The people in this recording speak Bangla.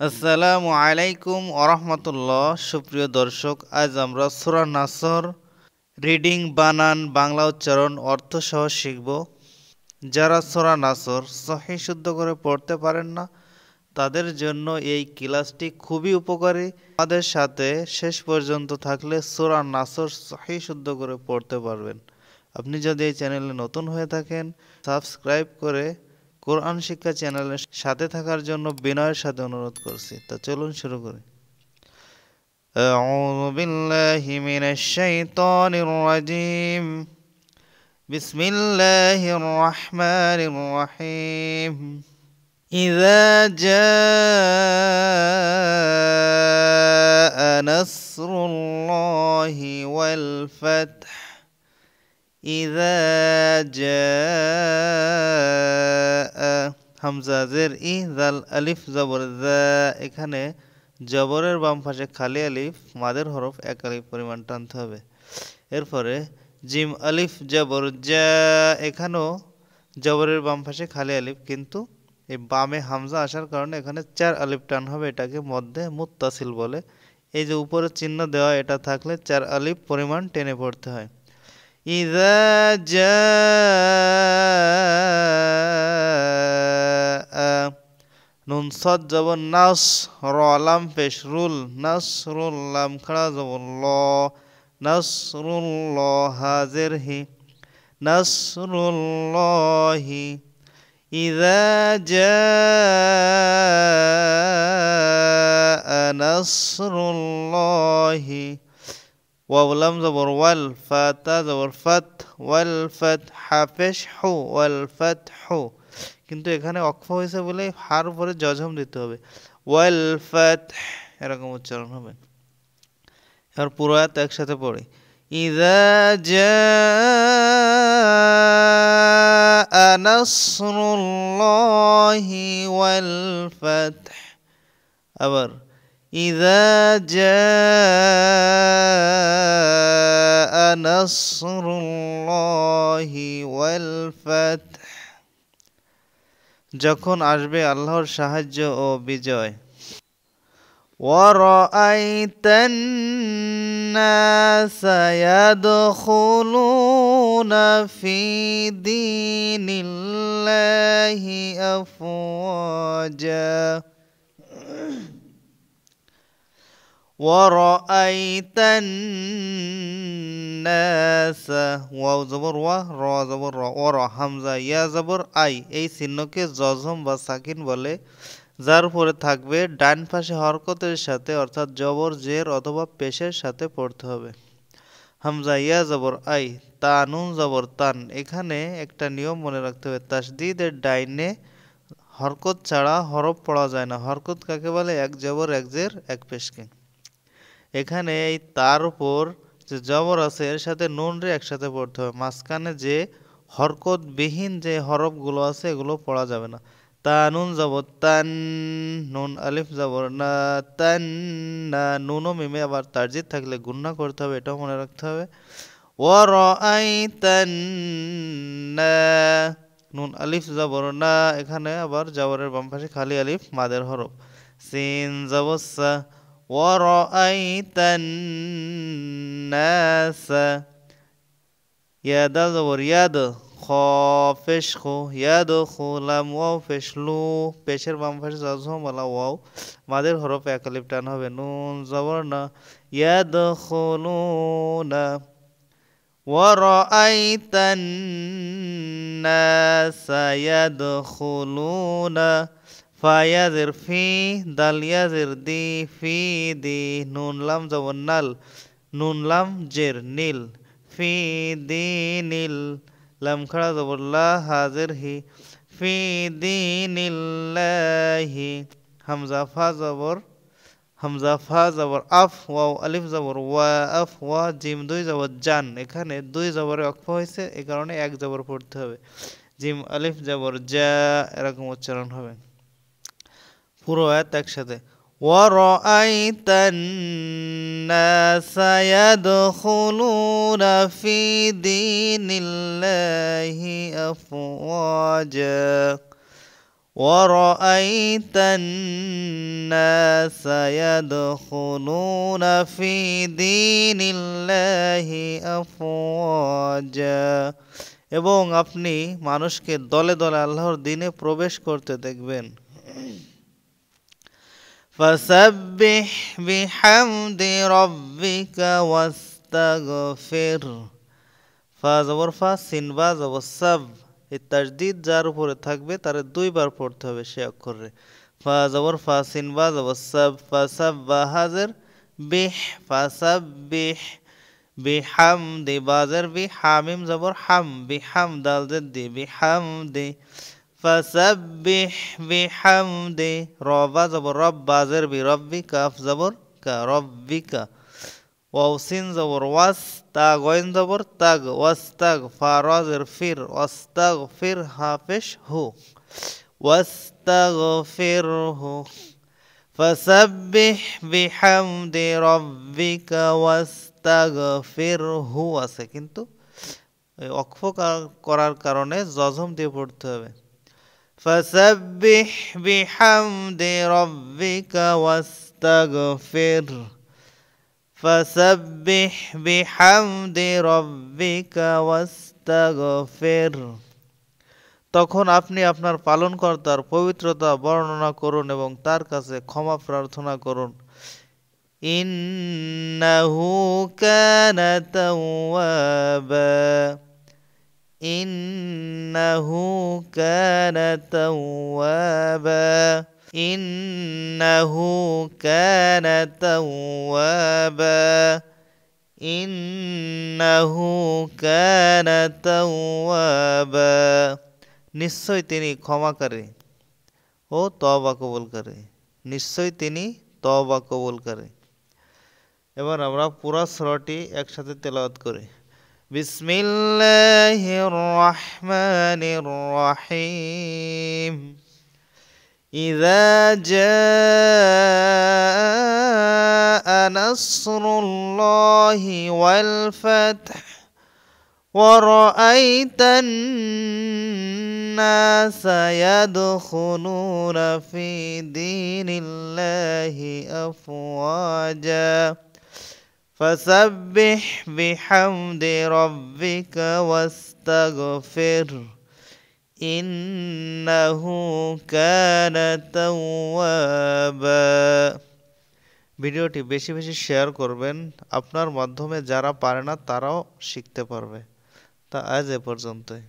আসসালামু আলাইকুম ওরহমতুল্লাহ। সুপ্রিয় দর্শক, আজ আমরা সূরা নাসর রিডিং, বানান, বাংলা উচ্চারণ, অর্থ সহ শিখব। যারা সূরা নাসর সহিহ শুদ্ধ করে পড়তে পারেন না, তাদের জন্য এই ক্লাসটি খুবই উপকারী। আমাদের সাথে শেষ পর্যন্ত থাকলে সূরা নাসর সহিহ শুদ্ধ করে পড়তে পারবেন। আপনি যদি এই চ্যানেলে নতুন হয়ে থাকেন, সাবস্ক্রাইব করে কোরআন শিক্ষা চ্যানেলের সাথে থাকার জন্য বিনয়ের সাথে অনুরোধ করছি। তা চলুন শুরু করি। আউযু বিল্লাহি মিনাশ শাইতানির রাজিম। বিসমিল্লাহির রহমানির রহিম। ইযা জাআ নাসরুল্লাহি ওয়াল ফাতহ। ইযা জাআ হামজা জের ই, জাল আলিফ জবর যা। এখানে জবরের বাম পাশে খালি আলিফ, মাদের হরফ এক আলিফ পরিমাণ টানতে হবে। এরপরে জিম আলিফ জবর যা, এখানেও জবরের বাম পাশে খালি আলিফ, কিন্তু এই বামে হামজা আসার কারণে এখানে 4 আলিফ টান হবে। এটাকে মধ্যে মুত্তাসিল বলে। এই যে উপরে চিহ্ন দেওয়া, এটা থাকলে 4 আলিফ পরিমাণ টেনে পড়তে হয়। ইযা জাআ নুন সদ জবর নাস, র লাম পেশ রুল, নাসরুল লাম খাড়া জবর ল, নাসরুল্লাহ হাজের হি, নাসরুল্লাহি। ইযা জাআ নাসরুল্লাহি। ওয়াও লাম জবর ওয়াল, ফাতা জবর ফাত, ওয়াল ফাত হাফেশ হু, ওয়াল ফাত হু। কিন্তু এখানে অক্ষ হয়েছে বলে হার উপরে জজম দিতে হবে। ওয়াল ফাত, এরকম উচ্চারণ হবে। এবার পুরো আয়াত একসাথে পড়ি। ইযা জাআ নাসরুল্লাহি ওয়াল ফাত। আবার ইযা জাআ নাসরুল্লাহি ওয়াল ফাত। যখন আসবে আল্লাহর সাহায্য ও বিজয়। ওয়ারাআইতান নাসা ইয়াদখুলুনা ফি দীনিল্লাহি আফওয়াজা। ওয়ারাআইতান নাসা, ওয়াও জবর ওয়া, র জবর র, ওয়া হামজা ইয়া জবর আই। এই চিহ্নকে জজম বা সাকিন বলে, যার উপরে থাকবে ডান পাশে হরকতের সাথে, অর্থাৎ জবর জের অথবা পেশের সাথে পড়তে হবে। হামজা ইয়া জবর আই, তা নুন জবর তান। এখানে একটা নিয়ম মনে রাখতে হবে, তাসদিদের ডাইনে হরকত ছাড়া হরফ পড়া যায় না। হরকত কাকে বলে? এক জবর এক জের এক পেশকে। এখানে এই তার উপর যে জবর আছে এর সাথে নুন রে একসাথে পড়তে হবে। মাঝখানে যে হরকতবিহীন যে হরফগুলো আছে এগুলো পড়া যাবে না। তা নুন জবর তান, নুন আলিফ জবর না, তান না। নুন ও মিমে আবার তারজিদ থাকলে গুণনা করতে হবে, এটাও মনে রাখতে হবে। ওয়ারাআইতান না, নুন আলিফ জবর না, এখানে আবার জবরের বাম পাশে খালি আলিফ, মাদের হরফ। সিন জবর সা, ওয়ারাআইতান নাসা। ইয়া দাল জবর ইয়াদ, খ পেশ খু, ইয়াদখুলাম, ওয়াও পেশ লু, পেশের বাম পাশে জজম ওয়ালা ওয়াও, মাদের হরফে এক আলিফ টান হবে। নুন জবর না, ইয়াদখুলুনা। ওয়ারাআইতান নাসা ইয়াদখুলুনা। ফায়াজের ফি, দাল ইয়াজের দি, ফি দি। নুন লাম জবর নাল, নুন লাম জের নীল, ফি দীনিল, লাম খাড়া জবর লা, হাজের হি, ফি দীনিল্লাহি। হামজা ফা জবর, হামজা ফা জবর আফ, ওয়াও আলিফ জবর ওয়া, আফ ওয়া, জিম দুই জবর জান। এখানে দুই জবরে অক্ষ হয়েছে, এই কারণে এক জবর পড়তে হবে। জিম আলিফ জবর যা, এরকম উচ্চারণ হবে। পুরো আয়াত একসাথে। وَرَأَيْتَ النَّاسَ يَدْخُلُونَ فِي دِينِ اللَّهِ أَفْوَاجًا ورأيت الناس يدخلون في دين الله أفواجا এবং আপনি মানুষকে দলে দলে আল্লাহর দ্বীনে প্রবেশ করতে দেখবেন فسبح بحمد ربك واستغفر ফা জবর ফা সিন বা জবর সাব এই তাসদিদ যার উপরে থাকবে তার দুইবার পড়তে হবে সে অক্ষরে ফা জবর ফা সিন বা জবর সাব ফাসাব্বা হাজার বিহ ফাসাব্বিহ বিহামদি বাজার বি হামিম জবর হাম বিহাম দাল জেদ্দি বিহামদি ফাসাব্বিহ বিহামদি রবা জবর রব বাজার বি রব্বি কাফ জবর কা রব্বিকা ওয়াও সিন জবর ওয়াস তা গয়েন জবর তাগ ওয়াস্তাগ ফারাজের ফির ওয়াস্তাগ ফির হাফেশ হু ওয়াস্তাগ ফির হু ফাসাব্বিহ বিহামদি রব্বিকা ওয়াস্তাগ ফির হু আছে কিন্তু অক্ফ করার কারণে জজম দিয়ে পড়তে হবে ফাসাব্বিহ বিহামদি রব্বিকা ওয়াস্তাগ ফির فسبح بحمد ربك واستغفر তখন আপনি আপনার পালনকর্তার পবিত্রতা বর্ণনা করুন এবং তার কাছে ক্ষমা প্রার্থনা করুন ইন্নাহু কানা তাওয়াবা ইন্নাহু কানা তাওয়াবা إنه كان توابا إنه كان توابا নিশ্চয় তিনি ক্ষমাকারী ও তওবা কবুলকারী নিশ্চয় তিনি তওবা কবুলকারী এবার আমরা পুরো সূরাটি একসাথে তেলাওয়াত করি বিসমিল্লাহির রহমানির রহিম إذا جاء نصر الله والفتح ورأيت الناس يدخلون في دين الله أفواجا فسبح بحمد ربك واستغفر ইন্নাহু কানা তাওয়াবা ভিডিওটি বেশি বেশি শেয়ার করবেন আপনার মাধ্যমে যারা পারে না তারাও শিখতে পারবে তা আজ এ পর্যন্তই